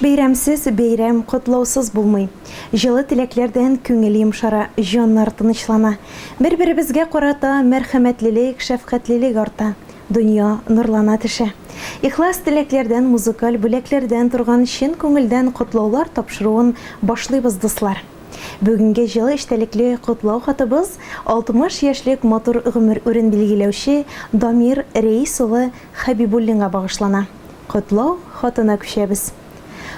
Бәйрәмсез бәйрәм котлаусыз булмый. Жылы теләкләрдән күңел йомшара, җаннар тынычлана. Бер-беребезгә карата мәрхәмәтлелек, шәфкатьлелек арта. Дөнья нурлана төшә. Ихлас теләкләрдән, музыкаль бүләкләрдән торган чын күңелдән котлаулар тапшыруын башлыйбыз, дуслар. Бүгенге җылы эчтәлекле котлау хатыбыз 60 яшьлек матур гомер үрен билгеләүче Дамир Рәис улы Хәбибуллинга багышлана. Котлау хатына күчәбез.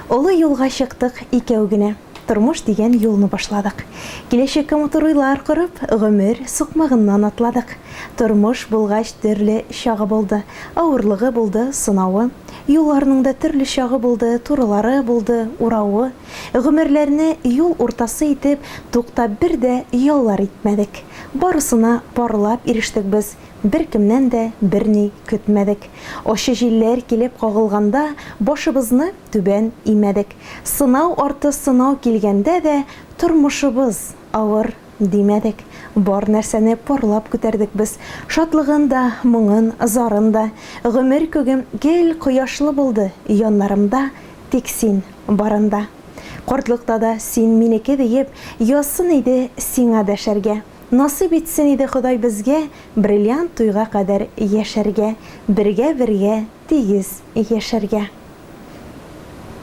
Олы юлга чыктык икәү генә. Тормыш дигән юлны башладык. Киләчәккә матур уйлар корып, гомер сукмагыннан атладык. Тормыш булгач төрле чагы булды. Авырлыгы булды, сынавы. Юлларның да төрле чагы булды, турылары булды, урауы. Гомерләрне юл уртасы итеп, туктап бер дә яллар итмәдек. Барысына барлап ирештек без. Беркемнән дә берни көтмәдек. Ошы җилләр килеп кагылганда, башыбызны түбән имәдек. Сынау арты сынау килгәндә дә тормышыбыз авыр димәдек. Бар нәрсәне парлап күтәрдек без. Шатлыгында, моңын, зарында. Гомер күгем гел кояшлы булды яннарымда, тик син барында. Картлыкта да син минеке диеп, ясын иде сиңа дәшәргә. Насып итсен иде Ходай безгә, бриллиант туйга кадәр яшәргә, бергә тигез яшәргә.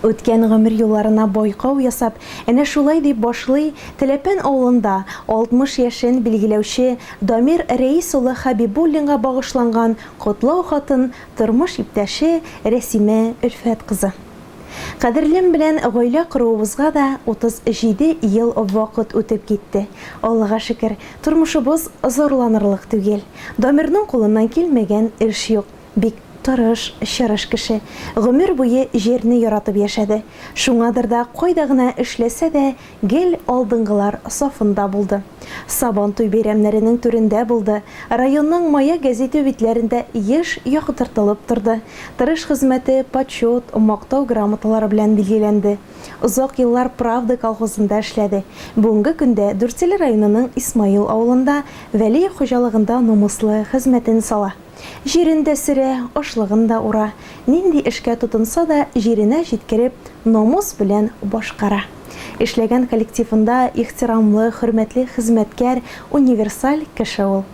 Үткән гомер юлларына байкау ясап, әнә шулай дип башлый Теләпән авылында 60 яшен билгеләүче Дамир Рәис улы Хәбибуллинга багышланган котлау хатын тормыш иптәше Рәсимә Өлфәт кызы. Кадерлем белән гаилә коруыбызга да 37 ел вакыт үтеп китте. Аллага шөкер, тормышыбыз зарланырлык түгел. Дамирның кулыннан килмәгән эш юк. Бик тырыш, чырыш кеше. Гомер буе җирне яратып яшәде. Шуңадыр да кайда гына эшләсә дә, гел алдынгылар сафында булды. Сабан туй бәйрәмнәренең түрендә булды. Районның Мая гәзите битләрендә еш яктыртылып торды. Тырыш хезмәте, почет, мактау грамоталары белән билгеләнде. Узак еллар Правда колхозында эшләде. Бүгенге көндә Дүртсел районының Исмаил авылында Вәли хуҗалыгында номуслы хезмәтен сала. Җирендә сөрә, ашлыгында ура. Нинди эшкә тотынса да җиренә җиткереп, номус белән башкара. Эшләгән коллективында ихтирамлы, хөрмәтле хезмәткәр, универсаль кеше ул.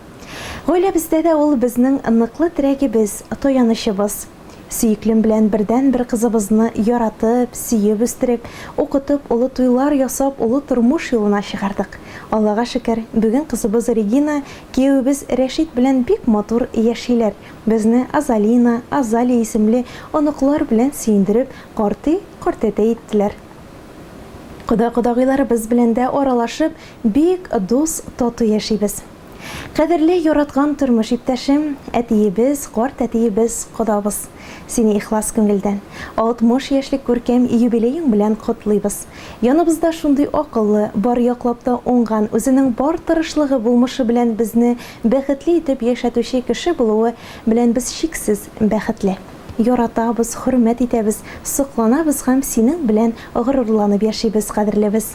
Гаиләбездә дә ул безнең ныклы терәгебез, таянычыбыз. Сөйеклем белән бердән-бер кызыбызны яратып, сөеп үстереп, укытып, улы туйлар ясап, улы тормыш юлына чыгардык. Аллага шөкер, бүген кызыбыз Регина, кияүбез Рәшит белән бик матур яшиләр. Безне Азалина, Азалия исемле оныклар белән сөендереп, картәтә иттеләр. Кодагыйлары без белән дә аралашып, бик дус, тату яшибез. Кадерле яраткан тормыш иптәшем, әтиебез, карт әтиебез, кодабыз. Сине ихлас күңелдән 60 яшьлек күркәм юбилеең белән котлыйбыз. Яныбызда шундый акыллы, бар яклап та уңган, үзенең бар тырышлыгы булмышы белән безне бәхетле итеп яшәтүче кеше булуы белән без чиксез бәхетле. Яратабыз, хөрмәт итәбез, сокланабыз һәм синең белән горурланып яшибез, кадерлебез.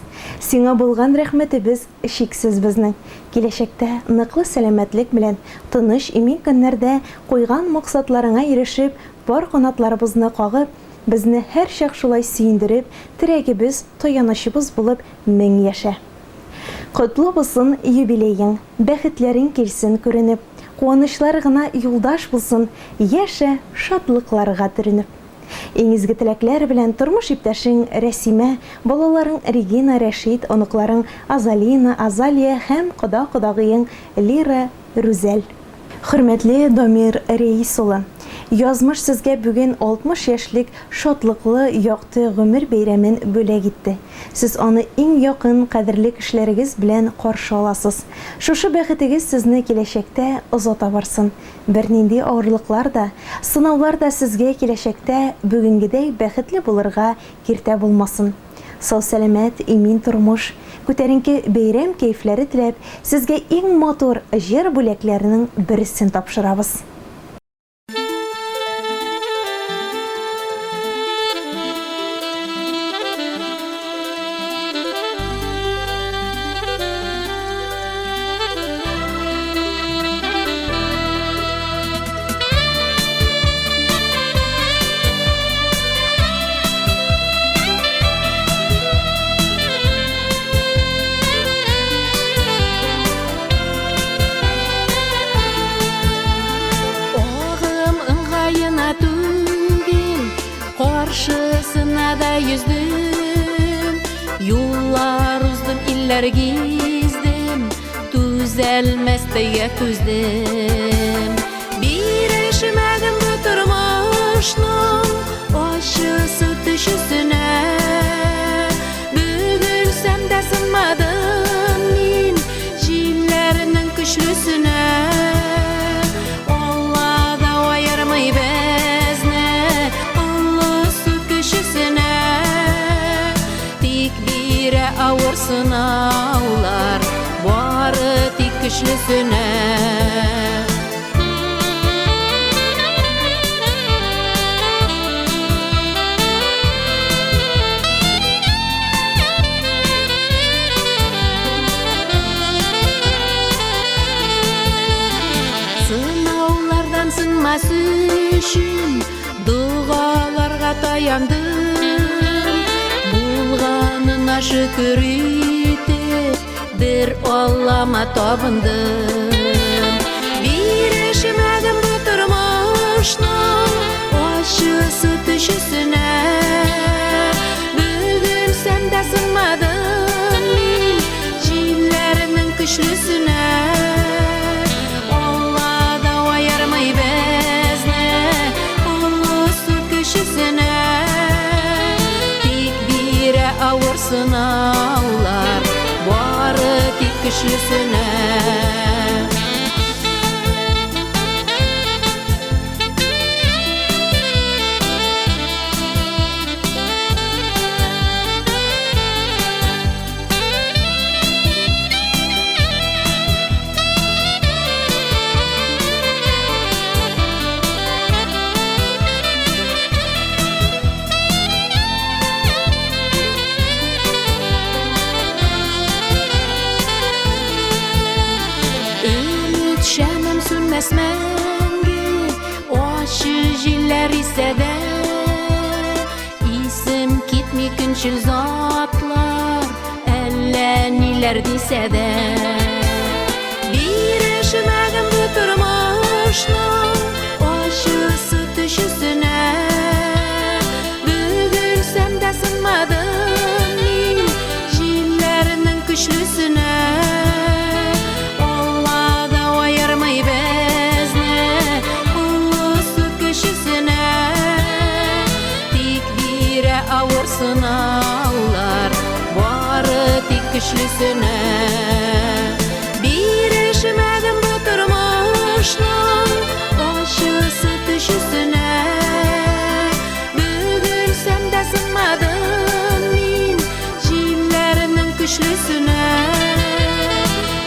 Сиңа булган рәхмәтебез чиксез безнең. Киләчәктә ныклы сәламәтлек белән, тыныч имин көннәрдә куйган максатларыңа ирешеп, бар канатларыбызны кагып, безне һәр чак шулай сөендереп, терәгебез, таянычыбыз булып мең яшә. Котлы булсын юбилеең, бәхетләрең килсен күренеп, куанычлар гына юлдаш булсын, яшә шатлыкларга төренеп. Иң изге теләкләр белән тормыш иптәшең Рәсимә, балаларың Регина, Рәшит, оныкларың Азалина, Азалия һәм кодагыең Лира, Рүзәл. Хөрмәтле Дамир Рәис улы, язмыш сезгә бүген 60 яшьлек шатлыклы, якты гомер бәйрәмен бүләк итте. Сез аны иң якын, кадерле кешеләрегез белән каршы аласыз. Шушы бәхетегез сезне киләчәктә озата барсын. Бернинди авырлыклар да, сынаулар да сезгә киләчәктә бүгенгедәй бәхетле булырга киртә булмасын. Сау-сәламәт, имин тормыш, күтәренке бәйрәм кәйфләре теләп, сезгә иң матур җыр бүләкләренең берсен тапшырабыз. Karşısına da yüzdüm, yollar uzdım, iller gezdim, düzelmez diye tüzdüm. Bir işmedim bu turmuşnun aşısı düşüsüne. Bugülsem de sınmadım min jillerinin güçlüsüne. Allah da ayırmay bezne Allah su köşesine. Tik bire ağır sınavlar varı tik güçlüsüne. Sınavlardan sınmas üçün dualarga tayandım. Bulganına şükür etip bir Allah'ıma tapındım. Bir işmedim bu turmuşnun aşısı düşüsüne. Bugülsem de sınmadım min jillerinin güçlüsüne. Ağır sınavlar varı tik güçlüsüne. Şemim sönmez mengi aşı jiller ise de. İsim gitmi günçül zatlar elleniler dise de. Bir işmedim bu turmuşnun aşısı düşüsüne. Bugülsem de sınmadım min jillerinin güçlüsüne. Ağır sınavlar varı tik güçlüsüne. Bir işmedim bu turmuşnun aşısı düşüsüne. Bugülsem de sınmadım min jillerinin güçlüsüne.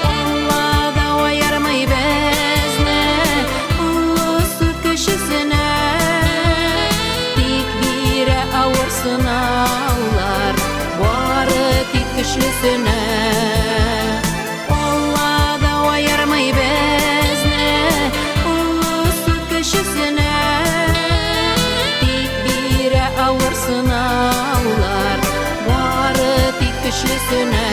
Allah da ayırmay bezne Allah su köşesine. Ağır sınavlar varı tik güçlüsüne. Allah da ayırmay bezne Allah su köşesine. Tik bire ağır sınavlar varı tik güçlüsüne.